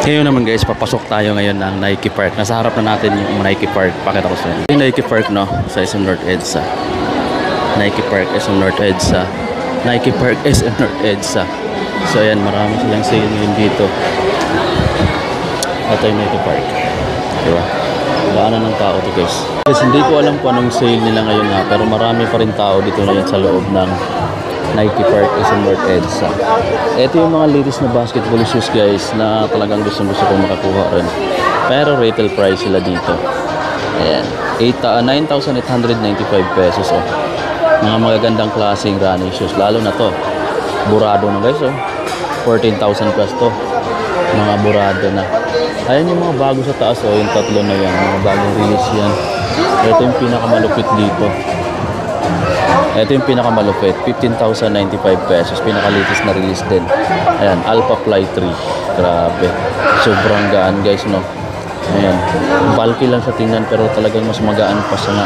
Ngayon naman guys, papasok tayo ngayon ng Nike Park. Nasa harap na natin yung Nike Park. Pakita ko sa inyo. Yung Nike Park no, sa SM North EDSA. Nike Park SM North EDSA. Nike Park SM North EDSA. So ayan, marami silang sale ngayon dito. Ito yung Nike Park. Diba? Daanan ng tao to guys. Guys, hindi ko alam kung anong sale nila ngayon ha, pero marami pa rin tao dito ngayon sa loob ng Nike Park SM North EDSA. Ito yung mga latest na basketball shoes guys na talagang gusto ko makakuha rin. Pero retail price sila dito. Ayan. 9,895 pesos oh. Mga magagandang klaseng running shoes. Lalo na to. Burado na guys oh. 14,000 plus to. Mga burado na. Ayan yung mga bago sa taas oh. Yung tatlo na yan. Mga bagong release yan. Ito yung pinakamalupit dito. Ito yung pinakamalupit, 15,095 pesos, pinaka-latest na release din. Ayan, Alpha Fly 3. Grabe. Sobrang gaan guys, no? Ayan. Bulky lang sa tingnan pero talagang mas magaan pa sa mga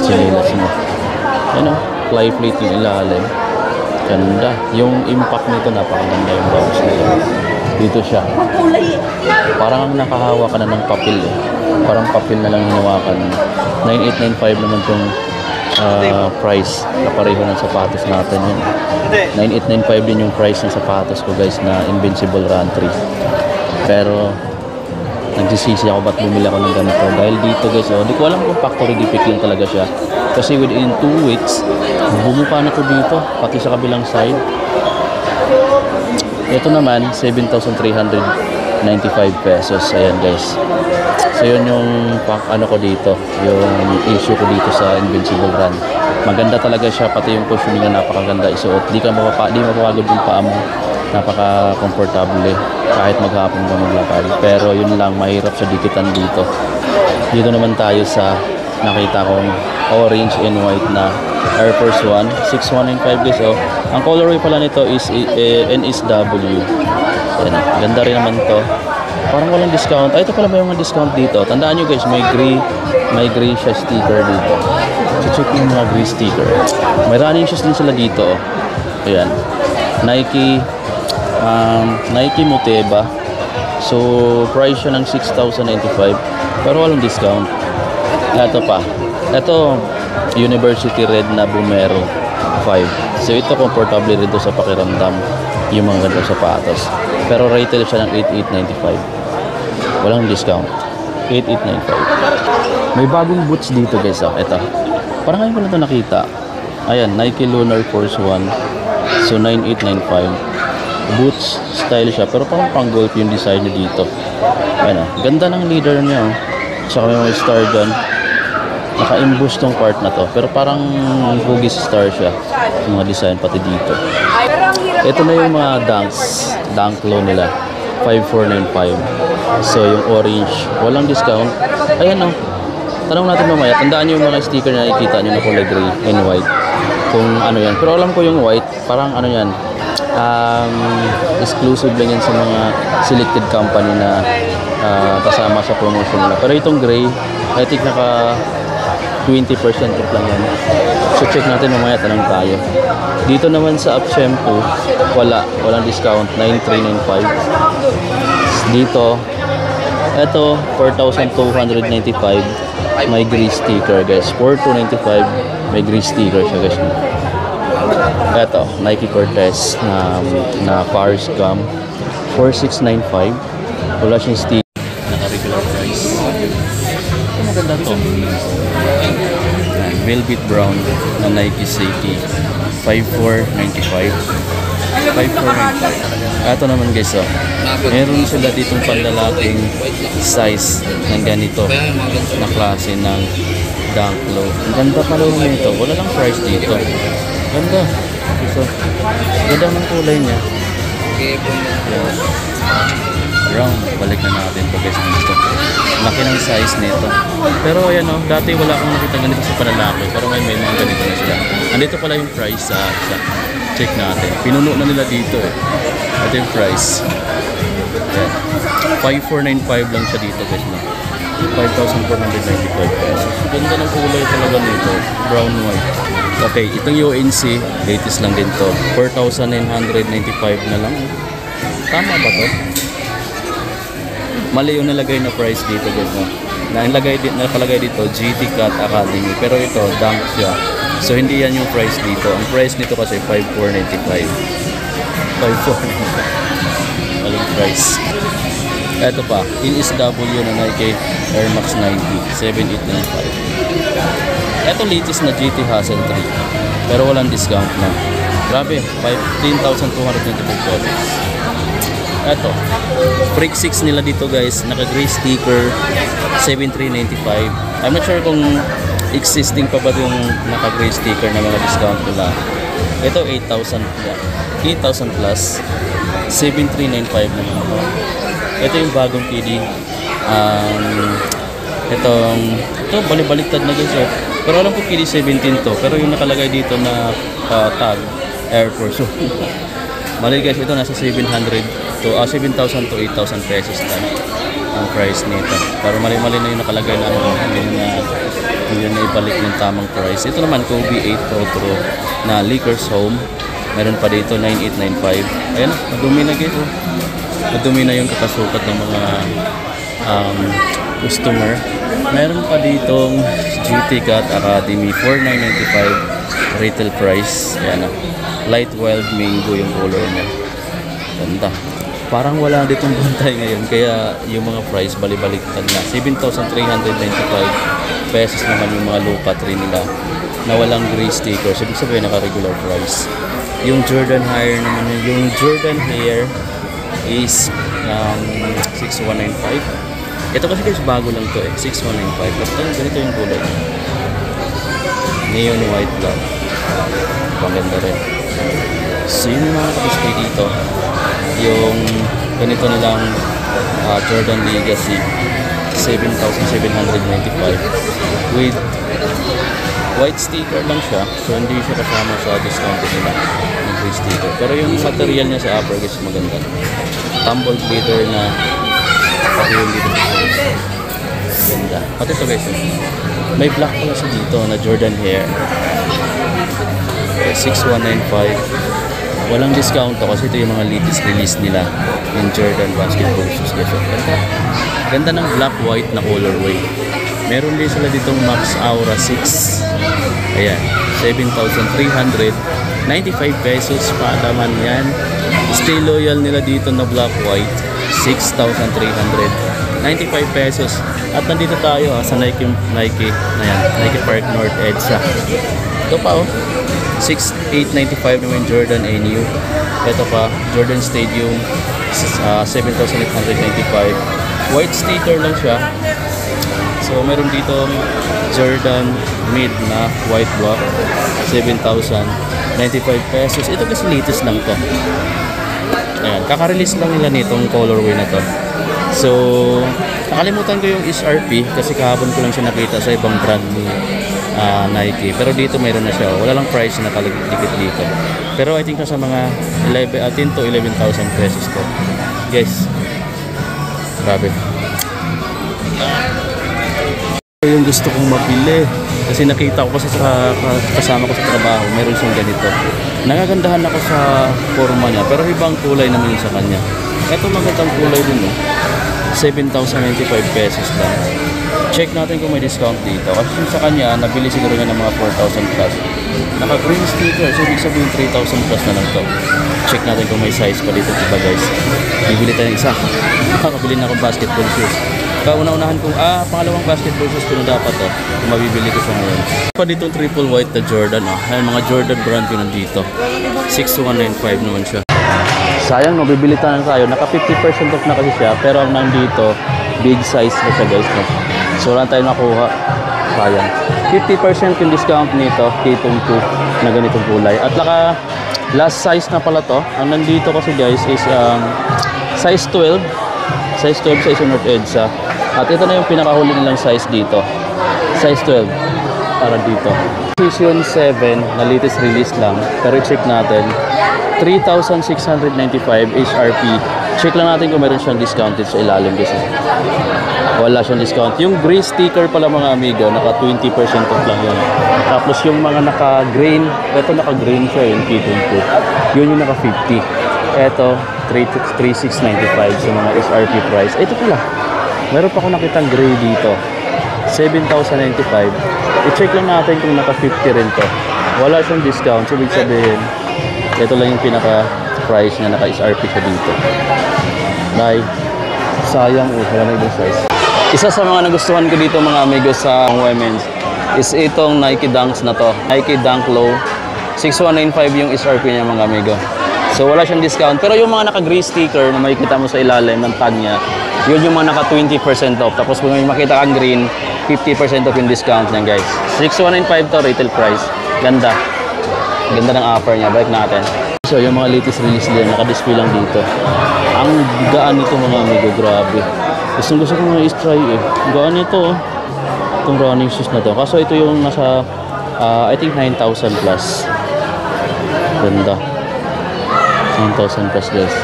chinelas mo. Ayan, no? Fly plate yung ilalim. Ganda. Yung impact nito, napakaganda yung bounce nito. Dito siya. Parang ang nakahawa ka na ng papel eh. Parang papel na lang hinawakan. 9,895 naman itong price. Kapareho ng sapatos natin yun. 9,895 din yung price ng sapatos ko guys na Invincible Run 3. Pero nagsisisi ako ba't bumili ako ng ganito. Dahil dito guys, oh, hindi ko alam kung factory defect lang talaga siya. Kasi within 2 weeks, bumuka na to dito. Pati sa kabilang side. Ito naman, 7,395 pesos. Ayan guys. So yun yung ano ko dito, yung issue ko dito sa Invincible Run. Maganda talaga siya, pati yung cushioning na napakaganda isuot. Di mapapagod yung paa mo. Napaka-comfortable kahit maghapon ka maglakad. Pero yun lang, mahirap sa dikitan dito. Dito naman tayo sa nakita kong orange and white na Air Force 1, 6195 guys. Oh. Ang colorway pala nito is NSW. Yan, ganda rin naman to. Parang walang discount. Ay, ito pala may mga discount dito. Tandaan nyo guys, may gray siya sticker dito. So, check yung mga gray sticker. May running shoes din sila dito. Ayan. Nike Moteba. So, price siya ng 6,095. Pero walang discount. Ito pa. Ito, University Red na Bumero 5. So, ito comfortable rin sa pakiramdam. Yung mga gandang sapatos. Pero retail siya ng 8,895. Walang discount. 8,895. May bagong boots dito guys. Oh. Ito. Parang ngayon ko na ito nakita. Ayan, Nike Lunar Force 1. So, 9,895. Boots style siya. Pero parang pang golf yung design niya dito. Ayan oh. Ganda ng leader niya oh. Tsaka may mga star dyan. Naka-emboss tong part na to. Pero parang hugis star siya. Yung mga design pati dito. Ito na yung mga dunk low nila. 5,495. So yung orange, walang discount. Ayan o. Tanong natin mamaya. Tandaan nyo yung mga sticker na nakikita nyo na kulay gray and white. Kung ano yan. Pero alam ko yung white, parang ano yan. Exclusive lang yan sa mga selected company na kasama sa promotion nila. Pero itong gray, I think naka 20% off lang yan. So check natin mamaya, tanong tayo. Dito naman sa Up Shampoo, walang discount, 9,395. Dito, eto 4,295, may gray sticker guys. 4,295, may gray sticker siya guys. Eto, Nike Cortez na Paris Gum, 4,695. Wala siyang sticker. Naka-regular price. Maganda to. Velvet brown na Nike Seiki, 5,495. 5,495. Ito naman guys oh. Meron sila ditong panlalaking size ng ganito na klase ng dunk low. Ang ganda pa naman nito. Wala lang price dito. Ganda. So, ganda ng kulay niya. Yeah. Brown. Balik na natin ito guys dito. Laki ng size nito. Pero ayan o, dati wala akong nakita ganito sa panlalaki. Pero ngayon may mga ganito na sila. Andito pala yung price sa check natin. Pinuno na nila dito eh. Ito yung price. Ayan. 5,495 lang siya dito guys na. 5,495 pesos. Ganda ng kulay talaga nito. Brown white. Okay, itong UNC, latest lang din to. 4,995 na lang. Tama ba to? Mali yung nalagay na price dito guys, no? Nakalagay dito GT Cat Academy, pero ito Dunk siya. So hindi yan yung price dito. Ang price nito kasi 5,495. 5,495. Walang price. Ito pa, NSW na Nike Air Max 90, 7,895. Ito latest na GT Hassel 3, pero walang discount na. Grabe, 15,225 pesos. Ito, Freak 6 nila dito guys, naka-gray sticker, 7,395. I'm not sure kung existing pa ba yung naka-gray sticker na mga discount nila. Ito 8,000 plus, 7,395 na ito. Ito yung bagong PD. Ito balik-baliktad na guys. Pero alam ko PD 17 to, pero yung nakalagay dito na tag Air Force. Mali guys, ito nasa 7,000 to 8,000 pesos lang ang price nito. Pero mali-mali na yung nakalagay na hindi na ibalik yung tamang price. Ito naman Kobe 8 Pro na Lakers Home. Meron pa dito 9,895. Ayan, madumi na guys. Madumi na yung kakasukat ng mga customer. Meron pa ditong GT Cat Academy 4,995 retail price. Ayan na. Light Wild Mango yung color niya. Ganda. Parang wala ditong bantay ngayon, kaya yung mga price bali-baliktad na. 7,395 pesos naman yung mga low cut rin nila na walang gray sticker. So, ibig sabihin naka-regular price. Yung Jordan Hair naman, yung Jordan Hair is 6,195. Ito kasi guys bago lang to 6,195. Basta ganito yung kulay. Neon white lang. Paganda rin. So yun yung mga kapispi dito. Yung ganito nilang Jordan Legacy 7,795 with white sticker lang siya. So hindi siya kasama sa discounted nila ng free sticker. Pero yung material niya sa upper guys maganda. Tumble glitter na pati yung dito. Ganda. Pati ito guys. May black pala siya dito na Jordan Hair. 6,195. Walang discount to kasi ito yung mga latest release nila yung Jordan basketball shoes guys. Ganda ng black white na colorway. Meron din sila ditong Max Aura 6. Ayan, 7,395 pesos pa naman yan. Stay loyal nila dito na black white 6,395 pesos. At nandito tayo sa Nike ayan, Nike Park North EDSA. Ito pa 6,895 naman Jordan NU. Ito pa Jordan Stadium 7,895. White sticker lang siya. So meron dito Jordan Mid na white block 7,095 pesos. Ito kasi latest lang to. Ayan, kaka-release lang nila nitong colorway na to. So nakalimutan ko yung SRP kasi kahapon ko lang siya nakita sa ibang brand ni Nike. Pero dito mayroon na siya. Wala lang price na nakalikit dito. Pero I think nasa mga 10 to 11,000 pesos to. Guys, grabe. Yung gusto kong mabili kasi nakita ko kasi kasama ko sa trabaho meron siyang ganito. Nagagandahan ako sa forma niya pero ibang kulay naman yung sa kanya. Ito magandang kulay din 7,095 pesos lang. Check natin kung may discount dito kasi sa kanya nabili siguro niya ng mga 4,000 plus. Naka green sticker so ibig sabihin 3,000 plus na lang to. Check natin kung may size pa dito diba guys. Bibili tayo ng isa. Nakakabili na akong basketball shoes. Kauna-unahan kong pangalawang basketball shoes ko na dapat kung mabibili ko siya ngayon. Pa ditong triple white na Jordan Ayan, mga Jordan brand ko nandito 6,195 naman siya. Sayang no, bibili tayo naka 50% off na kasi siya pero ang nandito big size na siya guys no? So wala tayo nakuha. Sayang 50% yung discount nito K22 na ganitong kulay at naka last size na pala to. Ang nandito kasi guys is size 12 sa North EDSA. At ito na yung pinakahuli nilang size dito. Size 12. Para dito. Season 7 na latest release lang. Pero check natin. 3,695 HRP. Check lang natin kung meron siyang discounted sa ilalim kasi. Wala siyang discount. Yung gray sticker pala mga amigo, naka 20% off lang yun. Tapos yung mga naka-grain, ito naka-grain siya yung K22. Yun yung naka 50. Ito 3,695 sa mga SRP price. Ito pala. Meron pa ako nakitang gray dito. 7,095. I-check lang natin kung naka 50 rin to. Wala siyang discount. So, ibig sabihin, ito lang yung pinaka-price niya. Naka-SRP siya dito. Dahil, sayang. Wala na ibang size. Isa sa mga nagustuhan ko dito mga amigo sa women's is itong Nike Dunks na to. Nike Dunk Low. 6,195 yung SRP niya mga amigo. So, wala siyang discount. Pero yung mga naka-gray sticker na makikita mo sa ilalim ng tag niya, yun yung mga naka 20% off. Tapos kung may makita kang green, 50% off yung discount niya guys. 6,195 to retail price. Ganda. Ganda ng offer niya. Balik natin. So yung mga latest release din, naka-display lang dito. Ang gaan nito mga amigo, grabe. Gusto ko nga i-try eh. Gaan nito oh. Itong running shoes na to. Kaso ito yung nasa, I think 9,000 plus. Ganda. 9,000 plus guys.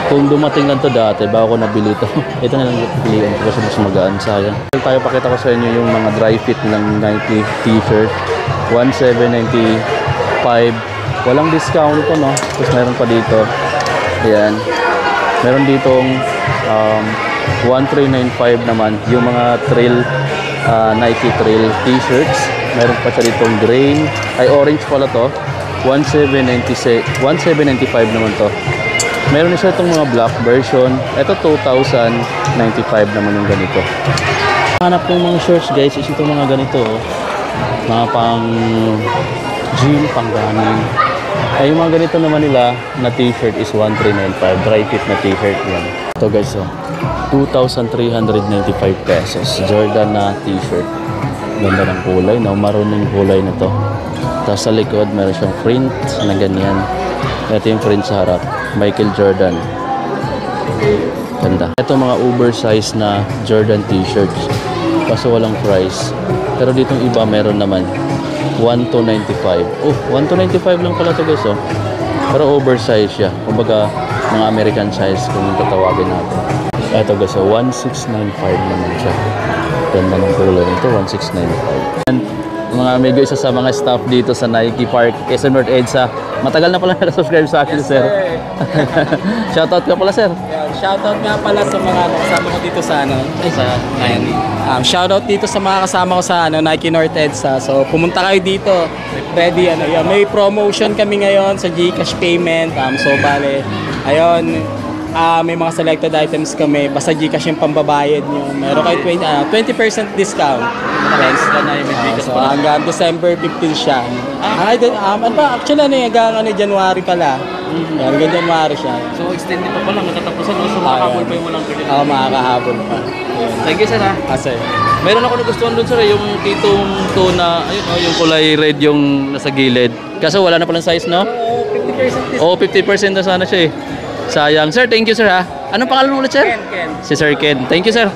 Kung dumating lang to dati, bago ko nabili to. Ito na lang pilihan ko kasi mas magaan, sayang. Tayo pakita ko sa inyo yung mga dry fit ng Nike t-shirt. 1,795. Walang discount to, no? Tapos meron pa dito. Ayan. Meron ditong 1,395 naman. Yung mga trail, Nike trail t-shirts. Meron pa siya ditong green. Ay, orange pala to. 1,795 naman to. Meron na siya itong mga black version. Ito 2,095 naman yung ganito. Hanap ng mga shorts guys is itong mga ganito. Oh. Mga pang gym, pang running. Ay yung mga ganito naman nila na t-shirt is 1,395. Dry fit na t-shirt yan. Ito guys oh. 2,395 pesos. Jordan na t-shirt. Ganda ng kulay. No? Maroon yung kulay na to. Tapos sa likod meron siyang print na ganyan. Ito yung print sa harap. Michael Jordan. Ganda. Ito mga oversized na Jordan t-shirts. Kaso walang price. Pero ditong iba meron naman. 1,295. Oh, 1,295 lang pala ito guys oh. Pero oversized siya. Kumbaga mga American size kung tatawagin natin. Ito guys oh, 1,695 naman siya. Ganda ng kulay nito, 1,695. And mga amigo, isa sa mga staff dito sa Nike Park, SM North EDSA. Matagal na pala nakasubscribe sa akin, yes, sir. Shoutout ka pala, sir. Yeah, shoutout nga pala sa mga kasama ko dito sa shoutout dito sa mga kasama ko sa Nike North EDSA. So pumunta kayo dito. Ready may promotion kami ngayon sa GCash payment. So bale, ayun, may mga selected items kami. Basta GCash yung pambabayad nyo. Meron kayo 20% discount. So hanggang December 15 siya. Actually hanggang January pala. Hanggang January siya. So extended pa pala, matatapusan. So makakahabol pa yung walang credit. Oo, makakahabol pa. Thank you sir ha. Sir. Meron ako nagustuhan doon sir, yung itong tuna, yung kulay red yung nasa gilid. Kaso wala na palang size, no? 50% discount. Oo, 50% na sana siya eh. Sayang. Sir, thank you sir ha. Anong pangalan mo ulit sir? Ken. Si Sir Ken. Thank you sir.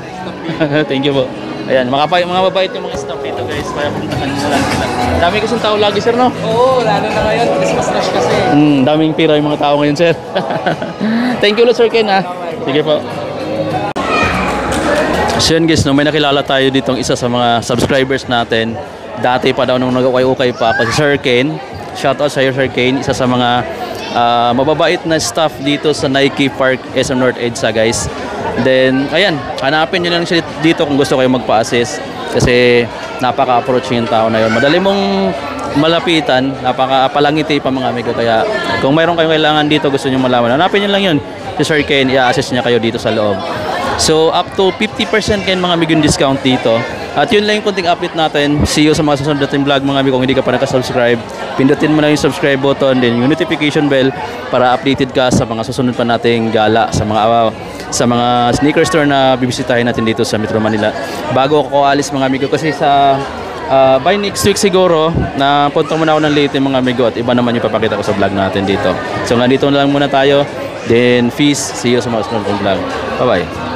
Thank you po. Ayan, mga mababait yung mga staff dito guys. Kaya puntahan nyo lang sila. Dami kasing tao lagi sir, no? Oo, lalo na ngayon. Christmas rush kasi. Daming pira yung mga tao ngayon sir. Thank you ulit Sir Ken ha. Sige po. So yun guys, no, may nakilala tayo ditong isa sa mga subscribers natin. Dati pa daw nung nag-ukay-ukay pa ako si Sir Ken. Shoutout sa iyo Sir Ken. Isa sa mga mababait na staff dito sa Nike Park SM North EDSA guys. Then ayan, hanapin nyo lang siya dito kung gusto kayo magpa-assist. Kasi napaka-approaching yung tao na yun. Madali mong malapitan, napaka-palangiti pa mga amigo. Kaya kung mayroon kayong kailangan dito, gusto nyo malaman, hanapin nyo lang yun. Si Sir Ken, i-assist niya kayo dito sa loob. So up to 50% kayo mga amigo yung discount dito. At yun lang yung kunting update natin. See you sa mga susunod natin vlog mga amigo. Kung hindi ka pa nakasubscribe, pindutin mo na yung subscribe button, then yung notification bell para updated ka sa mga susunod pa nating gala sa mga sneaker store na bibisitahin natin dito sa Metro Manila. Bago ako alis mga amigo kasi sa by next week siguro na punta muna ako ng Leyte mga amigo at iba naman yung papakita ko sa vlog natin dito. So nga dito na lang muna tayo. Then peace. See you sa mga susunod kong vlog. Bye bye.